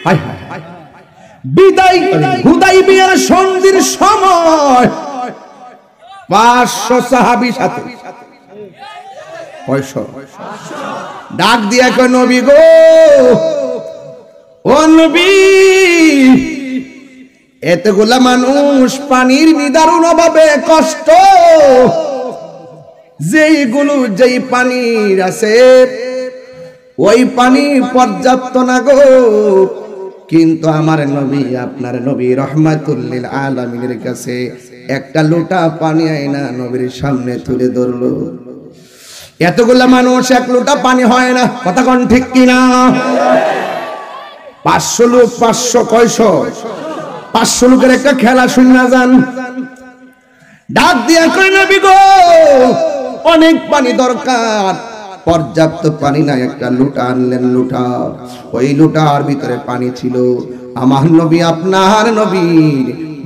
হায় হায় হায় বিদায় হুদাইবিয়ার সন্ধির সময় 500 সাহাবী সাথে 500 ডাক দিয়া কয় নবী গো ও নবী এতগুলা মানুষ পানির নিদারুণ অভাবে কষ্ট যেই পানির আছে ওই পানি পর্যাপ্ত না গো কিন্তু আমার নবী আপনার নবী রাহমাতুল লিল আলামিনের কাছে একটা লোটা পানি আইনা নবীর সামনে তুলে ধরলো এতগুলা মানুষ এক লোটা পানি হয় না কথা কোন ঠিক কিনা 500 লোক 500 কয়শো 500 লোকের একটা খেলা শুনে যান ডাক দিয়া কই নবী গো অনেক পানি দরকার পর্যাপ্ত পানি না একটা লোটা আনলেন লোটা ওই লোটার ভিতরে পানি ছিল আমার নবী আপনার নবী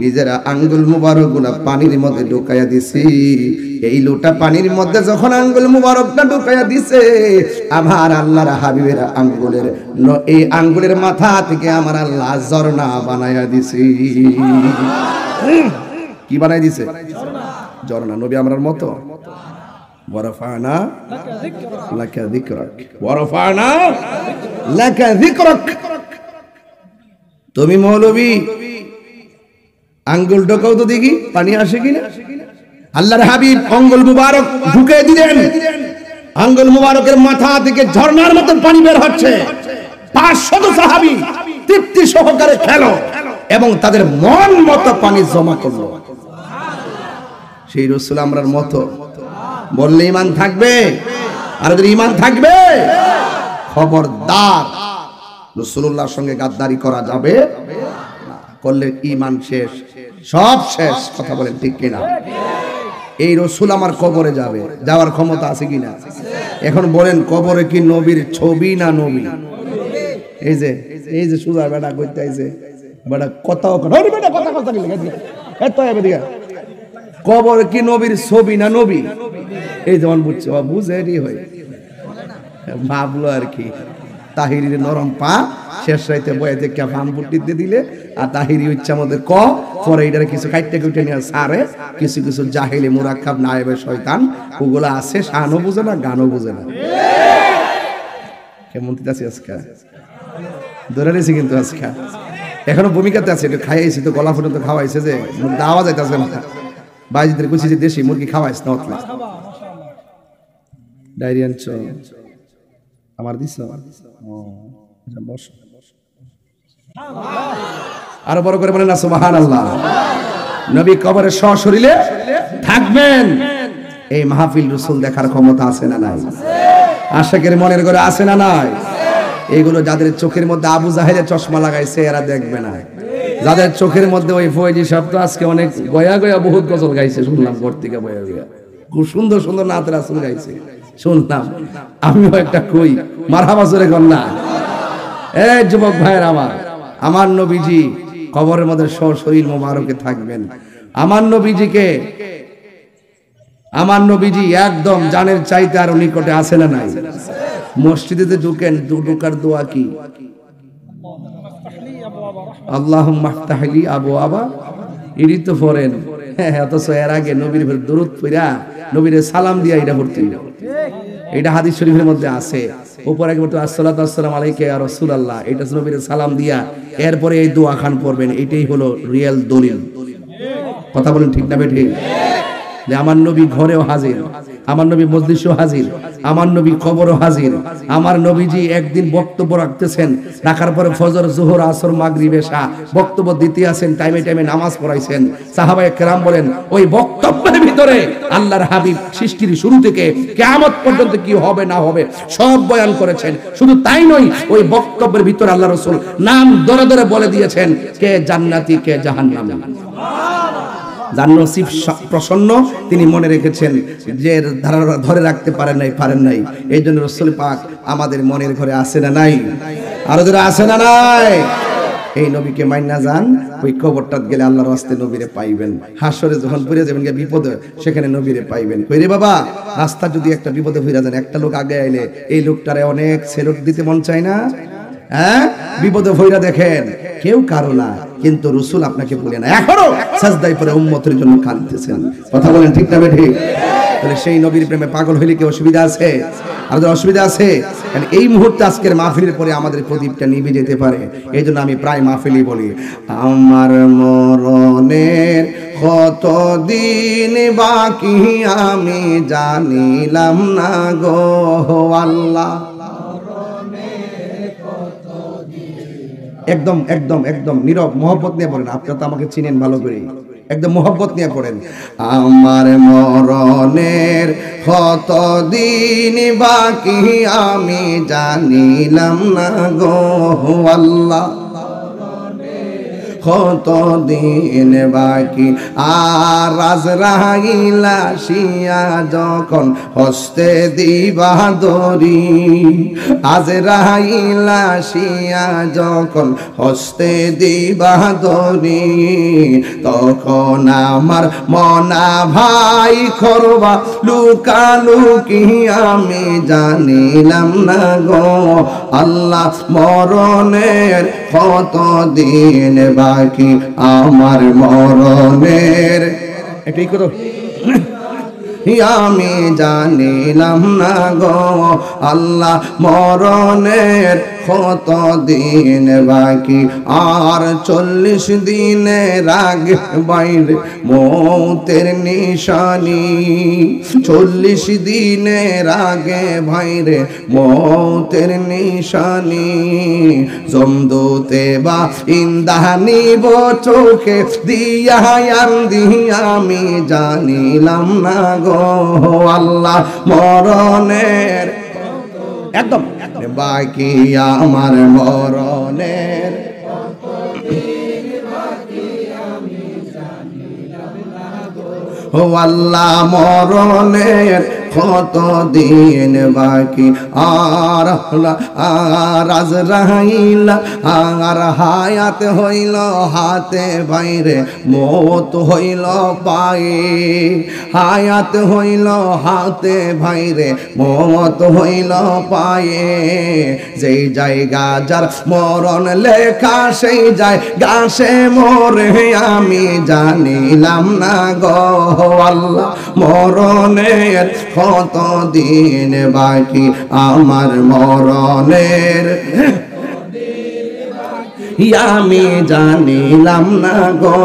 নিজেরা আঙ্গুল মুবারকগুলো পানির মধ্যে ঢুকাইয়া দিছি এই লোটা পানির মধ্যে যখন আঙ্গুল মুবারকটা ঢুকাইয়া দিছে আমার আল্লাহর হাবিবের আঙ্গুলের এই আঙ্গুলের মাথা থেকে আমার আল্লাহ ঝর্ণা বানাইয়া দিছি কি বানাই দিছে ঝর্ণা নবী আমরার মতো ওয়ারফানা লাকা যিকরাক ওয়ারফানা লাকা যিকরাক তুমি মৌলবী আঙ্গুল ঢোকাও তো দেখি পানি আসে কিনা আল্লাহর হাবিব আঙ্গুল মুবারক ঢুকিয়ে দিলেন আঙ্গুল মুবারকের মাথা থেকে ঝর্ণার মতো পানি বের হচ্ছে 500 সাহাবী তৃপ্তি সহকারে খেলো এবং তাদের মন মতো পানি জমা করলো সেই রাসূল আমরার মতো বললে ঈমান থাকবে আর যদি ঈমান থাকবে খবরদার রাসূলুল্লাহর সঙ্গে গাদ্দারি করা যাবে না করলে ঈমান শেষ সব শেষ কথা বলেন ঠিক কিনা এই রাসূল আমার কবরে যাবে যাওয়ার ক্ষমতা আছে কিনা এখন বলেন কবরে কি নবীর ছবি না নবী এই যে সুজা বেটা কইতে আইছে বেটা কথাও ওরে বেটা কথা কি লাগে এত হবে দিগা কবরে কি নবীর ছবি না নবী এই যেমন বুঝছে বুঝেরই হয় ভাবলো আর কি তাহিরির নরম পা শেষ রাইতে বয়ে দেখে ফান বুটি দিয়ে দিলে আর তাহিরি ইচ্ছা মধ্যে ক পরে এটার কিছু কাইটে কুইটে নিয়ে সারে কিছু কিছু জাহিলি মুরাক্কাব নায়েবে শয়তান ওগুলা আছে শানও বুঝে না গানও বুঝে না কেমন দিতেছি আজকে ধরে নিয়েছি কিন্তু আজকে এখনো ভূমিকাতে আছে একটু খাইয়েছি তো গলা পর্যন্ত খাওয়াইছে যে আওয়াজ আইতেছে না বাইজিদের কুচি যে দেশি মুরগি খাওয়াইছ না অতলা ডায়রিয়ান চ আমার দিছ আরো বড় করে বলেন না সুবহানাল্লাহ নবী কবরে সশরীরে থাকবেন এই মাহফিল রাসূল দেখার ক্ষমতা আছে না নাই আশিকের মনের ঘরে আছে না নাই এগুলো যাদের চোখের মধ্যে আবু জাহেলের চশমা লাগাইছে এরা দেখবে না যাদের চোখের মধ্যে ওই ফয়েজি সাহেব তো আজকে অনেক গয়া গয়া বহুত গজল গাইছে শুনলাম ঘর থেকে বয়া গয়া খুব সুন্দর সুন্দর নাত রাসূল গাইছে শুনলাম আমিও একটা কই মারহাবা জোরে কন্যা এই যুবক ভাইয়ের আমার নবীজি কবরের মধ্যে শরীর মোবারকে থাকবেন আমার নবীজি একদম জানের চাইতে আরো নিকটে আছে না নাই মসজিদে ঢুকেন ঢুকার দোয়া কি আল্লাহুম্মা ইফতাহলি আবওয়াবা ইরি তো পড়েন অথচ এর আগে নবীর উপর দরুদ পড়া নবীর সালাম দিয়া এটা পড়তেন এটা হাদিস শরীফের মধ্যে আছে উপরে আগে বলতে আসসালাতু আসসালামু আলাইকা ইয়া রাসূলুল্লাহ এটা নবীর সালাম দিয়া এরপরে এই দোয়া খান পড়বেন এটাই হলো রিয়েল দলিল কথা বলেন ঠিক না ঠিক যে আমার নবী ঘরেও হাজির আমার নবী মজলিসেও হাজির আমার নবী কবরও হাজির আমার নবীজি একদিন বক্তব্য রাখতেছেন রাখার পরে ফজর যোহর আসর মাগরিব এশা বক্তব্য দিতে আছেন টাইমে টাইমে নামাজ পড়াইছেন সাহাবায়ে কেরাম বলেন ওই বক্তব্যের ভিতরে আল্লাহর হাবিব সৃষ্টির শুরু থেকে কিয়ামত পর্যন্ত কি হবে না হবে সব বয়ান করেছেন শুধু তাই নয় ওই বক্তব্যের ভিতরে আল্লাহর রাসূল নাম ধরে ধরে বলে দিয়েছেন কে জান্নাতি কে জাহান্নামী যার নসিব প্রসন্ন তিনি মনে রেখেছেন যে ধরে রাখতে পারেন নাই এই জন্য রাসূল পাক আমাদের মনের ঘরে আছে না নাই আরো যারা আছে না নাই এই নবীকে মাইনা যান ওই কবরটাত গেলে আল্লাহর রাস্তে নবীরে পাইবেন হাসরে যখন পড়ে যাবেন গিয়ে বিপদে সেখানে নবীরে পাইবেন কই রে বাবা রাস্তা যদি একটা বিপদে হইরা যান একটা লোক আগে আইলে এই লোকটারে অনেক সেলুট দিতে মন চায় না হ্যাঁ বিপদে ভইরা দেখেন কেউ কারো না, কিন্তু রাসূল আপনাকে বলে না, এখনো সাজদায় পড়ে উম্মতের জন্য কাঁদতেছেন। কথা বলেন ঠিক না ঠিক? তাহলে সেই নবীর প্রেমে পাগল হইলে কি অসুবিধা আছে? আমাদের অসুবিধা আছে? কারণ এই মুহূর্তে আজকের মাহফিলের পরে আমাদের প্রদীপটা নিভে যেতে পারে। এই জন্য আমি প্রায় মাহফিলই বলি, আমার মরণের কত দিন বাকি আমি জানিলাম না গো আল্লাহ। একদম একদম একদম নীরব মহব্বত নিয়ে পড়েন, আপনারা তো আমাকে চিনেন ভালো করে, একদম মহব্বত নিয়ে পড়েন। আমার মরণের কত দিন বাকি আমি জানিলাম না গো আল্লাহ, কত দিন বাকি। আর আজরাইল আসিয়া যখন হস্তে দিবা দরি, আজরাইল আসিয়া যখন হস্তে দিবা দরি, তখন আমার মনা ভাই করবা লুকালুকি আমি জানিলাম না গো আল্লাহ, মরণের কত দিন বাকি আমার মরণের, এটাই কত আমি জানিলাম না গো আল্লাহ, মরণের কত দিন বাকি। আর 40 দিনের আগে বাইরে মৌতের নিশানি, 40 দিনের আগে বাইরে মৌতের নিশানি, জমদূতে বা ইন্দানি বো চোখে দিয়া আমি জানিলাম না গো আল্লাহ, মরণের একদম বাকি আমার মরণের ও আল্লাহ, মরণের কত দিন বাকি। আর আজরাইল আর হায়াত হইল হাতে বাইরে, মৌত হইল পায়ে, হায়াত হইল হাতে বাইরে, মৌত হইল পায়ে। যেই জায়গা যার মরণ লেখা সেই জায়গা সে মরে আমি জানিলাম না গো আল্লাহ, মরণের কত দিন বাকি আমার মরণের আমি জানিলাম না গো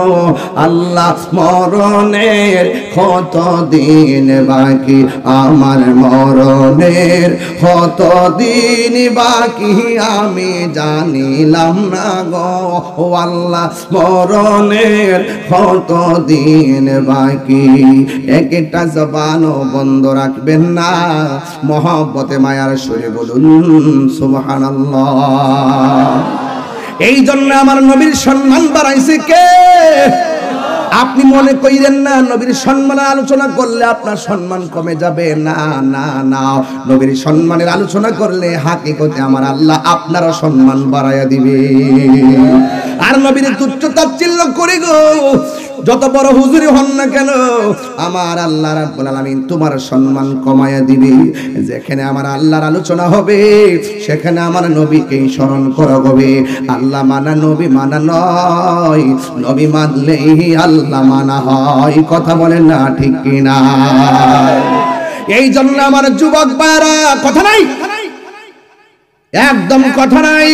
আল্লাহ, মরণের কত দিন বাকি আমার মরণের কত দিন বাকি আমি জানিলাম না গো আল্লাহ, মরণের কত দিন বাকি। একটা জবানও বন্ধ রাখবেন না, মহব্বতে মায়ার সুরে বলুন সুবহানাল্লাহ। এই জন্য আমার নবীর সম্মান বাড়াইছে কে? আপনি মনে কইরেন না নবীর সম্মানের আলোচনা করলে আপনার সম্মান কমে যাবে, না না না, নবীর সম্মানের আলোচনা করলে হাকিকতে আমার আল্লাহ আপনারও সম্মান বাড়াইয়া দিবে। আর নবীর তুচ্ছ তাচ্ছিল্য করে গো যত বড় হুজুরি হন না কেন, আমার আল্লাহ রাব্বুল আলামিন তোমার সম্মান কমায়া দিবে। যেখানে আমার আল্লাহর আলোচনা হবে সেখানে আমার নবীকেই স্মরণ করা হবে। আল্লাহ মানা নবী মানা নয়, নবী মানলেই আল্লাহ মানা হয়। কথা বলেন না ঠিক কিনা? এই জন্য আমার যুবক ভাইরা, কথা নাই, একদম কথা নাই,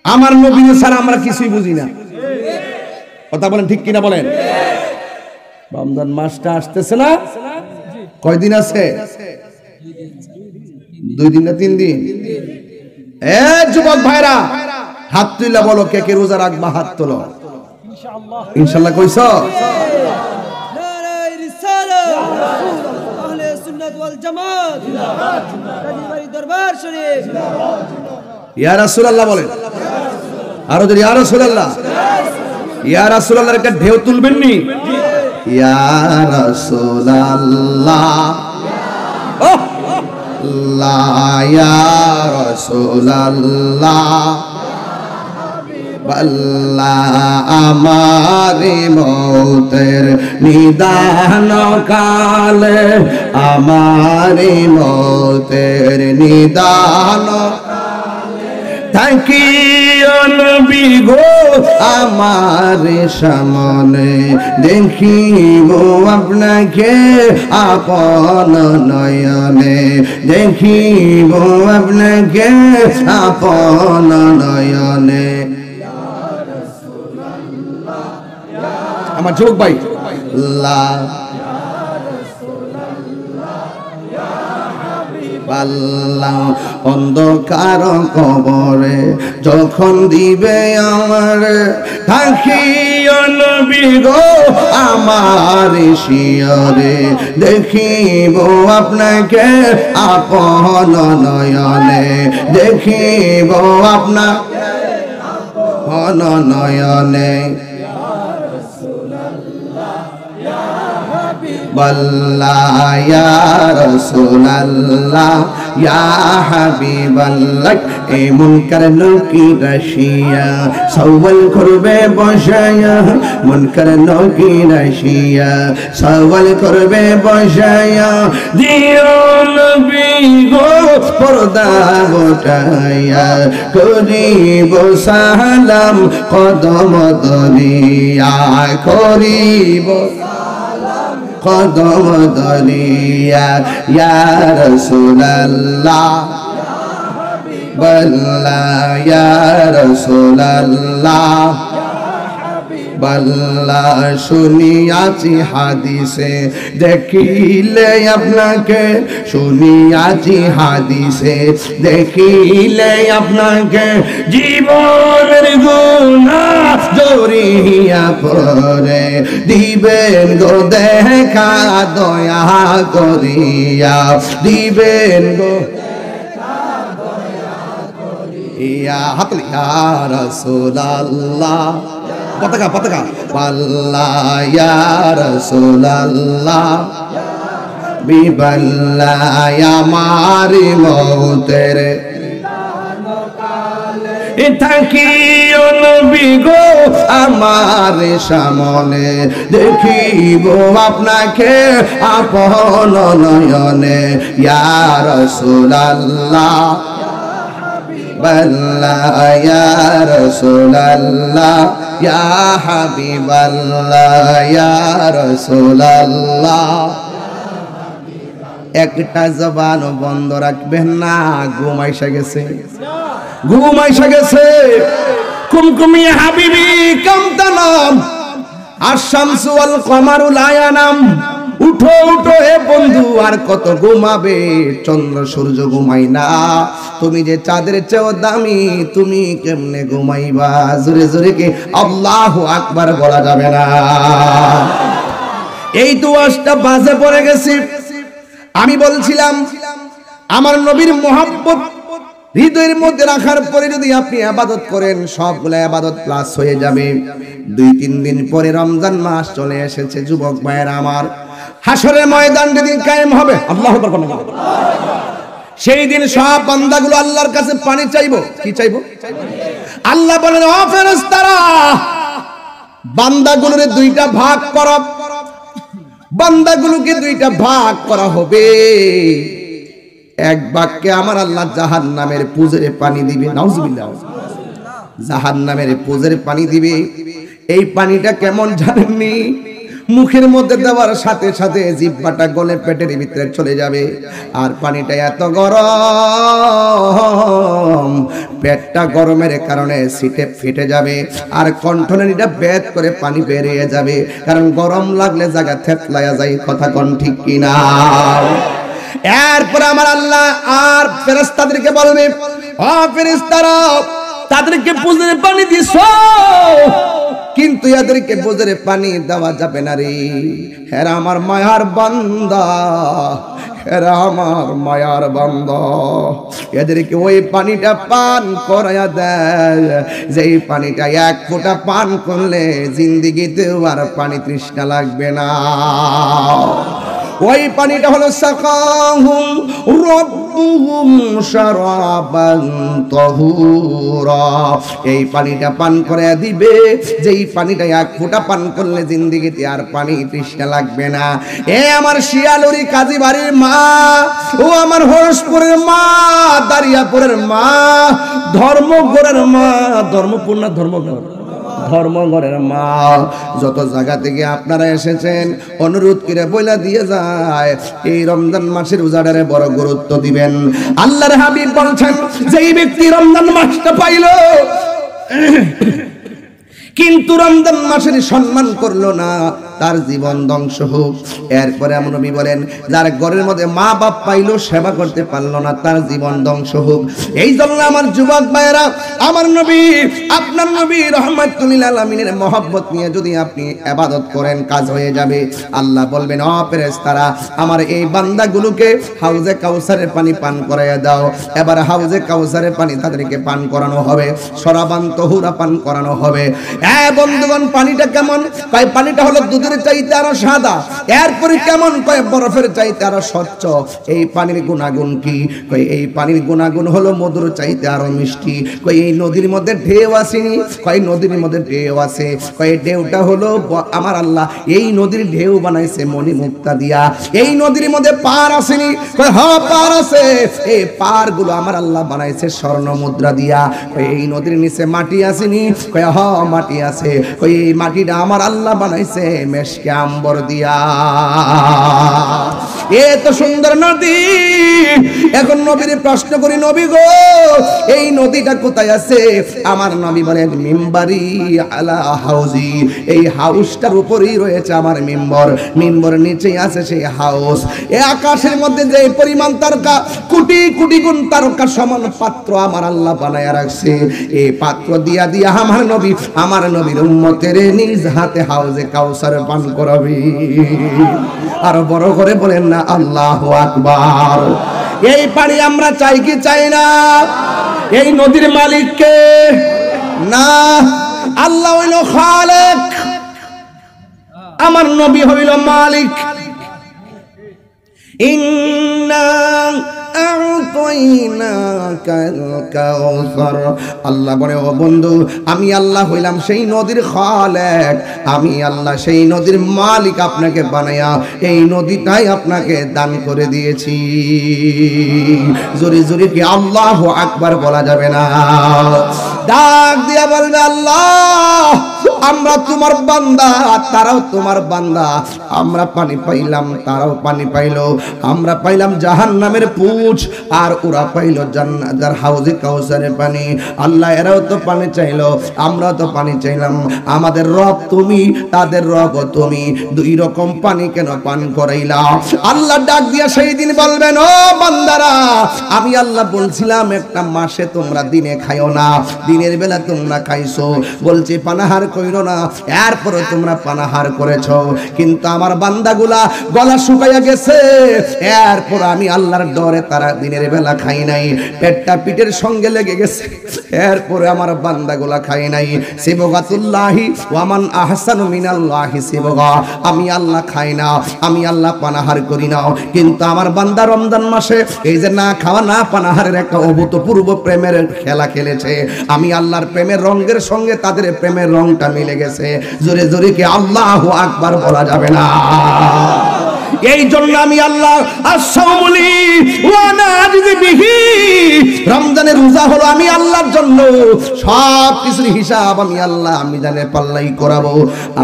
আমার নবী ছাড়া আমরা কিছুই বুঝি না। কথা বলেন ঠিক কিনা বলেন? রমজান মাসটা আসতেছে না, কয়দিন আছে? 2 দিন না 3 দিন? এ যুবক ভাইরা হাত তুইলা বলো কে কে রোজা রাখবা, হাত তোলো। ইনশাআল্লাহ ইনশাআল্লাহ কইছ? নারে রিসালাত, আহলে সুন্নাত ওয়াল জামাত, জিন্দাবাদ জিন্দাবাদ, কাজী দরবার শরীফ, ইয়া রাসূলুল্লাহ বলেন। আরো যদি ইয়া রাসূলুল্লাহ, ইয়া রাসূলুল্লাহর একটা ঢেউ তুলবেন নি? ইয়া রাসূলুল্লাহ, ও লা ইয়া রাসূলুল্লাহ, আল্লাহ আমারি মৌতের নিদান কালে, আমারি মৌতের নিদান থাকি নবী গো আমার সামনে দেখিব আপনাকে আপন নয়নে দেখিব আপনাকে আপন নয়নে আমার যুবক ভাই আল্লাহ আল্লাহ অন্ধকার কবরে যখন দিবে আমার থাকিও নবী গো আমার শিয়রে দেখিব আপনাকে আপন নয়নে দেখিব আপনাকে আপন নয়নে والله يا رسول الله يا حبيب الله اي منكر نوকি রাশিয়া সওয়াল করবে বসায়া মুনকার নৌকি রাশিয়া সওয়াল করবে বসায়া দিও নবী গো পর্দা গোটায়া করিব সালাম কদম দরিয়া করিব কদম দরিয়া ইয়া রাসূলুল্লাহ বল্লাহ ইয়া রাসূলুল্লাহ বল্লাহ শুনিয়াছি হাদিসে দেখিলে আপনাকে শুনিয়াছি হাদিসে দেখিলে আপনাকে জীবনের গুনাহ জড়িয়া পড়ে দিবেন গো দেখা দয়া করিয়া দিবেন গো ইয়া হাতলি ইয়া রাসূলুল্লাহ পতাকা পতাকা আল্লাহ ইয়া রাসূলুল্লাহ বিবাল্লাহ আমার মওতের থাকিও নবী গো আমার সামনে দেখিব আপনাকে আপন নয়নে ইয়া রাসূলুল্লাহ বল্লাহ ইয়া রাসূলুল্লাহ ইয়া হাবিবাল্লাহ ইয়া রাসূলুল্লাহ একটা জবান বন্ধ রাখবেন না ঘুমাইসা গেছে ঘুমাইসা গেছে কুমকুমি হাবিবি কামতানাম আশ-শামসু ওয়াল কমারু লা ইয়ানাম উঠো উঠো হে বন্ধু আর কত ঘুমাবে চন্দ্র সূর্য ঘুমাই না তুমি যে চাঁদের চেয়েও দামি তুমি কেমনে ঘুমাইবা জোরে জোরে কি আল্লাহু আকবার বলা যাবে না এই তো 8টা বাজে পড়ে গেছি আমি বলছিলাম আমার নবীর মোহাব্বত হৃদয়ের মধ্যে রাখার পরে যদি আপনি ইবাদত করেন সবগুলা ইবাদত প্লাস হয়ে যাবে 2-3 দিন পরে রমজান মাস চলে এসেছে যুবক ভাইয়েরা আমার হাসরের ময়দান যেদিন কায়েম হবে আল্লাহু আকবার বলেন সেই দিন সব বান্দাগুলো আল্লাহর কাছে পানি চাইবো কি চাইবো আল্লাহ বলেন ও ফেরেশতারা বান্দাগুলোরে 2টা ভাগ করো বান্দাগুলোকে 2টা ভাগ করা হবে এক ভাগকে আমার আল্লাহ জাহান্নামের পুজরে পানি দিবে নাউজুবিল্লাহ জাহান্নামের পুজরে পানি দিবে এই পানিটা কেমন জানেননি মুখের মধ্যে দেওয়ার সাথে সাথে জিহ্বাটা গলে পেটের ভিতরে চলে যাবে আর পানিটা এত গরম পেটটা গরমের কারণে সিটে ফেটে যাবে আর কণ্ঠনালীটা বেদ করে পানি বেরিয়ে যাবে কারণ গরম লাগলে জায়গা থেতলায়া যায় কথা কোন ঠিক কিনা এরপর আমার আল্লাহ আর ফেরেশতাদেরকে বলবে ও ফেরেশতারা তাদেরকে পুজরে পানি দিছো কিন্তু এদেরকে পুজরে পানি দেওয়া যাবে না রে হেরা আমার মায়ার বান্দা হেরা আমার মায়ার বান্দা এদেরকে ওই পানিটা পান করায়া দেয় যেই পানিটা 1 ফোঁটা পান করলে জিন্দেগিতেও আর পানি তৃষ্ণা লাগবে না ওই পানিটা হলো সাকাহুম রাব্বুহুম শারাবান তাহুরা, এই পানিটা পান করে দিবে, যেই পানিটা এক ফোঁটা পান করলে জিন্দেগিতে আর পানি তৃষ্ণা লাগবে না। এ আমার শিয়ালুরি কাজীবাড়ির মা, ও আমার হরসপুরের মা, দারিয়াপুরের মা, ধর্মগড়ের মা, ধর্মপুর না ধর্মগড়, ধর্মগড়ের মা, যত জায়গা থেকে আপনারা এসেছেন অনুরোধ করে বইলা দিয়ে যায় এই রমজান মাসের রোজাটারে বড় গুরুত্ব দিবেন। আল্লাহর হাবিব বলছেন যেই ব্যক্তি রমজান মাসটা পাইল কিন্তু রমজান মাসের সম্মান করলো না, তার জীবন ধ্বংস হোক। এরপরে আমার নবী বলেন যার ঘরের মধ্যে মা বাপ পাইলো সেবা করতে পারলো না, তার জীবন ধ্বংস হোক। এই জন্য আমার যুবক ভাইয়েরা, আমার নবী, আপনার নবী রাহমাতুল লিল আলামিনের মহব্বত নিয়ে যদি আপনি ইবাদত করেন কাজ হয়ে যাবে। আল্লাহ বলবেন ও ফেরেশতারা আমার এই বান্দাগুলোকে হাউজে কাউসারের পানি পান করাইয়া দাও। এবার হাউজে কাউসারের পানি তাদেরকে পান করানো হবে, শরাবান তাহুরা পান করানো হবে। বন্ধুগণ পানিটা কেমন? কয় পানিটা হলো দুধের চাইতে আরো সাদা। এরপরে কেমন? কয় বরফের চাইতে আরো স্বচ্ছ। এই পানির গুণাগুণ কি? কয় এই পানির গুণাগুণ হলো মধুর চাইতে আরো মিষ্টি। কয় এই নদীর মধ্যে ঢেউ আসেনি? কয় নদীর মধ্যে ঢেউ আছে। কয় ঢেউটা হলো আমার আল্লাহ এই নদীর ঢেউ বানাইছে মণি মুক্তা দিয়া। এই নদীর মধ্যে পার আসেনি? কয় হ্যাঁ পার আছে। এই পার গুলো আমার আল্লাহ বানাইছে স্বর্ণ মুদ্রা দিয়া। কয় এই নদীর নিচে মাটি আসেনি? কয় হ্যাঁ মাটি আছে। কই এই মাটিটা আমার আল্লাহ বানাইছে মেশকে আম্বর দিয়া। এত সুন্দর নদী। এখন নবীর প্রশ্ন করি, নবী গো এই নদীটা কোথায় আছে? আমার নবী বলেন মিম্বারি আলা হাউজি, এই হাউসটার উপরেই রয়েছে আমার মিম্বর, মিম্বর নিচেই আছে সেই হাউস। এই আকাশের মধ্যে যে পরিমাণ তারকা, কোটি কোটি গুণ তারকা সমান পাত্র আমার আল্লাহ বানায়া রাখছে। এই পাত্র দিয়া দিয়া আমার নবী, আমার নবীর উম্মতের নিজ হাতে হাউজে কাউসার পান করাবে। আর বড় করে বলেন না আল্লাহু আকবার। এই পানি আমরা চাই কি চাই না? এই নদীর মালিক কে? না, আল্লাহ হইল খালেক, আমার নবী হইল মালিক। ইন্না আল্লাহ বলে ও বন্ধু আমি আল্লাহ হইলাম সেই নদীর খালেক, আমি আল্লাহ সেই নদীর মালিক, আপনাকে বানায়া এই নদীটাই আপনাকে দান করে দিয়েছি। জোরে জোরে কি আল্লাহু আকবার বলা যাবে না? ডাক দিয়া বলবে আল্লাহ আমরা তোমার বান্দা, তারাও তোমার বান্দা। আমরা পানি পাইলাম, তারাও পানি পাইলো। আমরা পাইলাম জাহান্নামের পুঁজ, আর ওরা পাইলো জান্নাতের হাউজে কাউসারের পানি। আল্লাহ এরাও তো পানি চাইলো, আমরাও তো পানি চাইলাম। আমাদের রব তুমি, তাদের রব তুমি, দুই রকম পানি কেন পান করাইলা? আল্লাহ ডাক দিয়া সেই দিন বলবেন ও বান্দারা আমি আল্লাহ বলছিলাম একটা মাসে তোমরা দিনে খাইও না, দিনের বেলা তোমরা খাইছো, বলছি পানাহার কইরো না, এরপরে তোমরা পানাহার করেছো। কিন্তু আমার বান্দাগুলা গলা শুকাইয়া গেছে, এরপর আমি আল্লাহর ডরে তারা দিনের বেলা খাই নাই, পেটটা পিঠের সঙ্গে লেগে গেছে, এরপরে আমার বান্দাগুলা খাই নাই। সিবগাতুল্লাহি ওয়া মান আহসানু মিনাল্লাহি সিবগা, আমি আল্লাহ খাই না, আমি আল্লাহ পানাহার করি না। কিন্তু আমার বান্দা রমজান মাসে এই যে না খাওয়া না পানাহারের একটা অভূতপূর্ব প্রেমের খেলা খেলেছে। আমি আল্লাহর প্রেমের রঙের সঙ্গে তাদের প্রেমের রংটা মিলে গেছে। জোরে জোরে কি আল্লাহু আকবার বলা যাবে না? এই জন্য আমি আল্লাহ আস-সাওমুলি ওয়া নাজিযি বিহি, রমজানের রোজা হলো আমি আল্লাহর জন্য, সব কিছুর হিসাব আমি আল্লাহ আমি জানে পাল্লাই করাবো।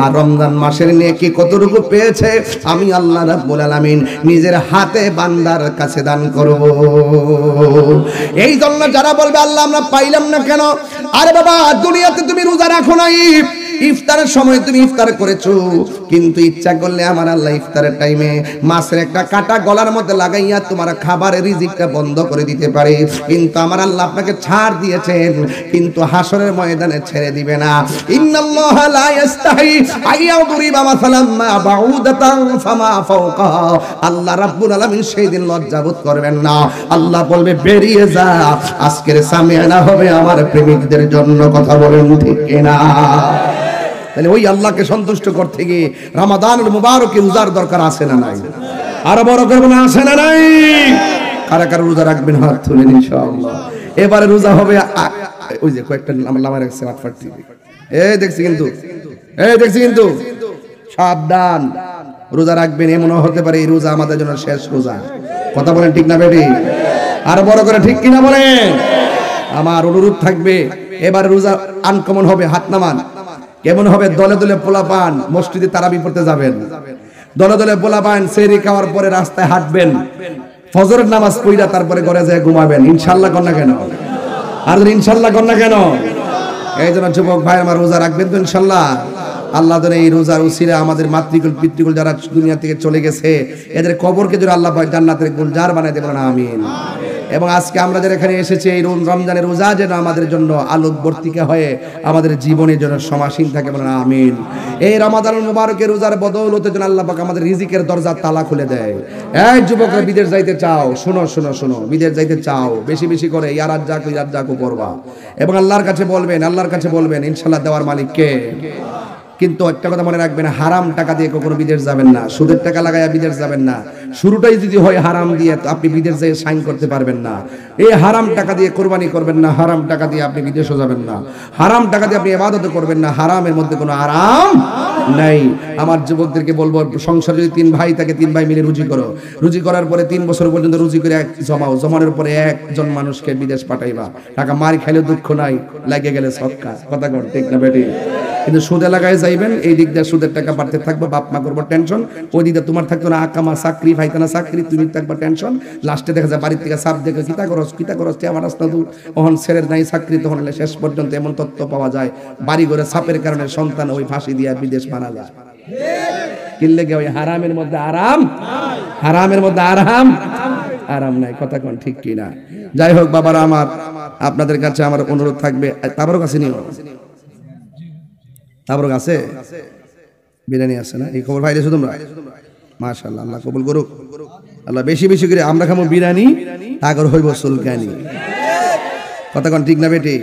আর রমজান মাসের নেকি কতটুকু পেয়েছে আমি আল্লাহ রাব্বুল আলামিন নিজের হাতে বান্দার কাছে দান করব। এই জন্য যারা বলবে আল্লাহ আমরা পাইলাম না কেন, আরে বাবা দুনিয়াতে তুমি রোজা রাখো নাই, ইফতারের সময় তুমি ইফতার করেছো, কিন্তু ইচ্ছা করলে আমার আল্লাহ ইফতারের টাইমে মাছের একটা কাঁটা গলার মধ্যে লাগাইয়া তোমার খাবারের রিজিকটা বন্ধ করে দিতে পারে। কিন্তু আমার আল্লাহ আপনাকে ছাড় দিয়েছেন, কিন্তু হাসরের ময়দানে ছেড়ে দিবে না। ইন্নাল্লাহা লা ইস্তাহি আইয়াদরিবা মাসালাম মা বাউদাতান ফামা ফাওকাহা, আল্লাহ রাব্বুল আলামিন সেই দিন লজ্জাবোধ করবেন না। আল্লাহ বলবে বেরিয়ে যা, আজকের সামিয়ানা হবে আমার প্রেমিকদের জন্য। কথা বলেন ঠিক কিনা? তাহলে ওই আল্লাহকে সন্তুষ্ট করতে গিয়ে রমাদানুল মুবারকে রোজার দরকার আছে না নাই? আরো বড় করবো না, আসে না নাই? কারা কারা রোজা রাখবেন হাত তুলেন ইনশাআল্লাহ। এবারে রোজা হবে ওই যে কয়েকটা লামা রাখছে আটফাটি, দেখছি কিন্তু সাবধান, রোজা রাখবেন এমন হতে পারে এই রোজা আমাদের জন্য শেষ রোজা। কথা বলেন ঠিক না বেটি? আরো বড় করে ঠিক কিনা বলেন? আমার অনুরোধ থাকবে এবারে রোজা আনকমন হবে, হাত নামান। কেমন হবে? দলে দলে পোলাপান মসজিদে তারাবি পড়তে যাবেন, দলে দলে পোলাপান সেহরি খাওয়ার পরে রাস্তায় হাঁটবেন, ফজরের নামাজ পড়া তারপরে ঘরে যায় ঘুমাবেন। ইনশাআল্লাহ কর না কেন? আর ইনশাআল্লাহ কর না কেন? এই জন্য যুবক ভাই আমার রোজা রাখবেন তো ইনশাআল্লাহ। আল্লাহ যেন এই রোজার উসিলে আমাদের মাতৃকুল পিতৃকুল যারা দুনিয়া থেকে চলে গেছে এদের কবরকে যেন আল্লাহ পাক জান্নাতের গুলজার বানায় দেবেন, আমিন। এবং আজকে আমরা যারা এখানে এসেছি এই রমজানের রোজা যেন আমাদের জন্য আলোকবর্তিকা হয়ে আমাদের জীবনের জন্য সমাসীন থাকে, বলেন আমিন। এই রমাদানুল মুবারকের রোজার বদৌলতে যেন আল্লাহ পাক আমাদের রিজিকের দরজার তালা খুলে দেয়। এই যুবকরা বিদেশ যাইতে চাও, শোনো, বিদেশ যাইতে চাও, বেশি বেশি করে ইয়ারাত জাকু করবা এবং আল্লাহর কাছে বলবেন ইনশাআল্লাহ দেওয়ার মালিক কে। কিন্তু একটা কথা মনে রাখবেন, হারাম টাকা দিয়ে কখনো বিদেশ যাবেন না, সুদের টাকা লাগাইয়া বিদেশ যাবেন না। শুরুটাই যদি হয় হারাম দিয়ে তো আপনি বিদেশ যেয়ে সাইন করতে পারবেন না। এই হারাম টাকা দিয়ে কোরবানি করবেন না, হারাম টাকা দিয়ে আপনি বিদেশও যাবেন না, হারাম টাকা দিয়ে আপনি ইবাদত করবেন না। হারামের মধ্যে কোনো আরাম নাই। আমার যুবকদেরকে বলবো, সংসার যদি 3 ভাই থাকে 3 ভাই মিলে রুজি করো, রুজি করার পরে 3 বছর পর্যন্ত রুজি করে জমানোর পরে একজন মানুষকে বিদেশ পাঠাইবা। টাকা মার খাইলে দুঃখ নাই, লাগে গেলে সক্কা। কথা কর ঠিক না বেটি? কিন্তু সুদে লাগায় যাইবেন, এই দিক দিয়ে সুদের টাকা বাড়তে থাকবে, বাপ মা করবো টেনশন, ওই দিকে তোমার থাকতো না আকামা চাকরি, ভাইতানা চাকরি, তুমি থাকবা টেনশন। লাস্টে দেখা যায় বাড়ির থেকে সাপ দেখে কিতা করস আমার রাস্তা দূর, তখন ছেলের নাই চাকরি, তখন শেষ পর্যন্ত এমন তথ্য পাওয়া যায় বাড়ি ঘরে সাপের কারণে সন্তান ওই ফাঁসি দিয়া বিদেশ মারা যায়। কিনলে গে ওই হারামের মধ্যে আরাম, হারামের মধ্যে আরাম নাই। কথা কোন ঠিক কিনা? যাই হোক বাবারা আমার, আপনাদের কাছে আমার অনুরোধ থাকবে, তারপর কাছে নিও, তারপর কাছে বিরিয়ানি আছে না? এই খবর পাইলেছো তোমরা? মাশাআল্লাহ, আল্লাহ কবুল করুক। আল্লাহ বেশি বেশি করে আমরা খাবো বিরিয়ানি, তারপর হইব সুলকানি। কথা কোন ঠিক না বেটি?